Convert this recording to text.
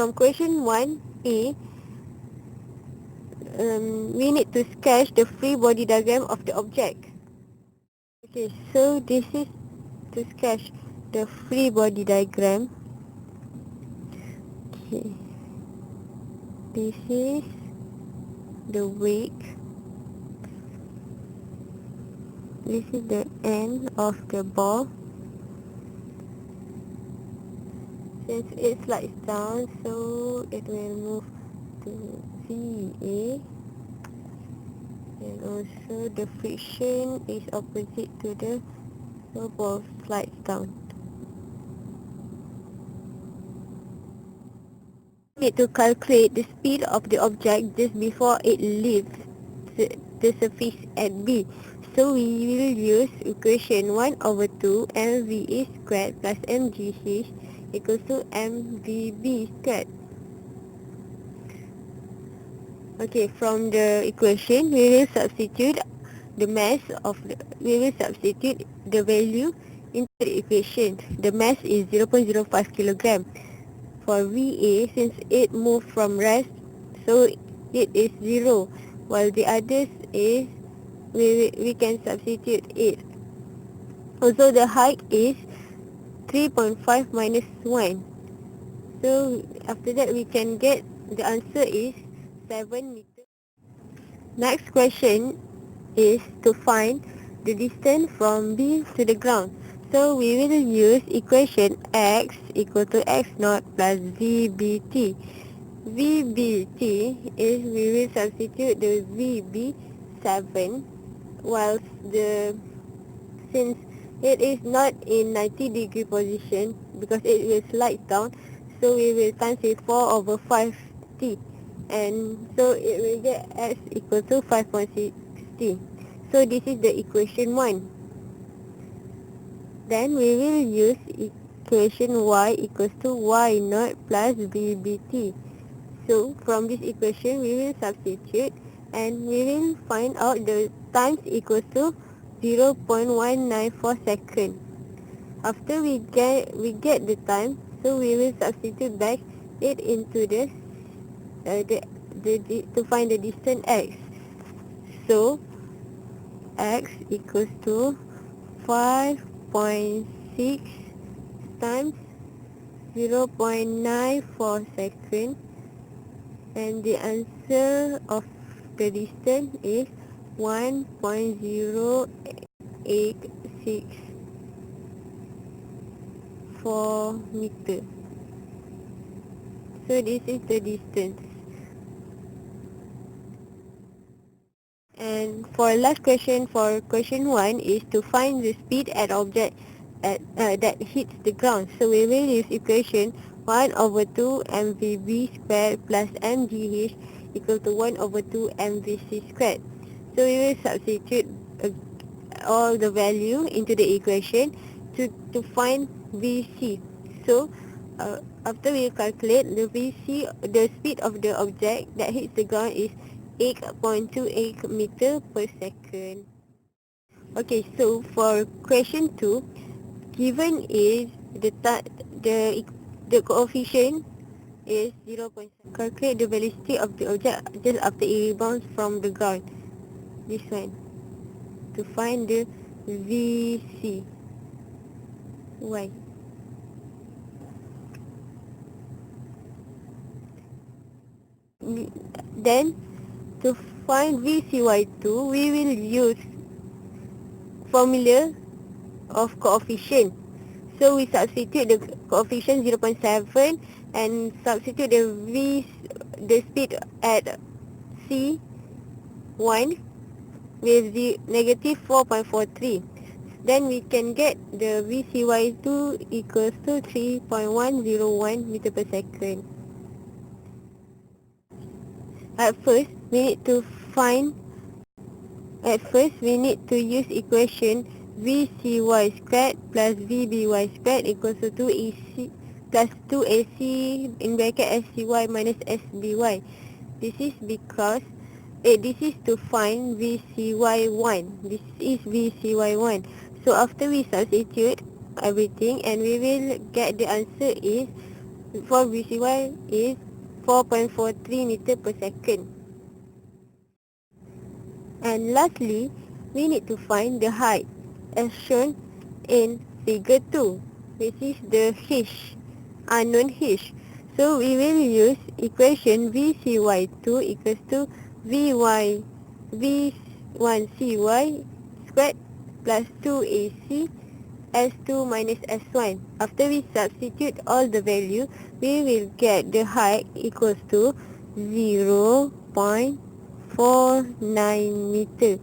from question 1A, we need to sketch the free body diagram of the object. Okay, so this is to sketch the free body diagram. Okay, this is the wake. This is the end of the ball. Since it slides down, so it will move to VA, and also the friction is opposite to the ball slides down. We need to calculate the speed of the object just before it leaves the surface at B. So we will use equation 1/2 mva squared plus mgh equals to mvb squared. Okay, from the equation we will substitute the mass of the value into the equation. The mass is 0.05 kg. For VA, since it moved from rest, so it is 0, while the others is we can substitute it. Also, the height is 3.5 minus 1. So after that we can get the answer is 7 meters. Next question is to find the distance from B to the ground. So we will use equation x equal to x naught plus VBT. VBT is, we will substitute the VB 7, whilst since it is not in 90-degree position because it will slide down, so we will times with 4/5t, and so it will get x equal to 5.60. So this is the equation 1. Then we will use equation y equals to y naught plus VBT. So from this equation we will substitute and we will find out the times equals to 0.194 seconds. After we get the time, so we will substitute back it into the to find the distance x. So x equals to 5.6 times 0.94 seconds, and the answer of the distance is 1.0864 meter. So this is the distance. And for last question, for question 1 is to find the speed at object that hits the ground. So we will use equation 1/2 mvb squared plus mgh equal to 1/2 mvc squared. So we will substitute all the value into the equation to find Vc. So after we calculate the Vc, the speed of the object that hits the ground is 8.28 meter per second. Okay, so for question 2, given is the coefficient is 0.7. Calculate the velocity of the object just after it rebounds from the ground. This one, to find the Vc. Why? Then to find Vcy2, we will use formula of coefficient. So we substitute the coefficient 0.7 and substitute the speed at C1 with the negative 4.43. Then we can get the Vcy2 equals to 3.101 meter per second. At first, we need to use equation Vcy squared plus Vby squared equals to 2ac plus 2ac in bracket scy minus sby. This is because this is to find Vcy1. This is Vcy1. So after we substitute everything, and we will get the answer is for VCY is 4.43 meter per second. And lastly, we need to find the height as shown in figure 2, which is the h, unknown h. So we will use equation VCY2 equals to VY V1CY squared plus 2AC S2 minus S1. After we substitute all the value, we will get the height equals to 0.49 meter.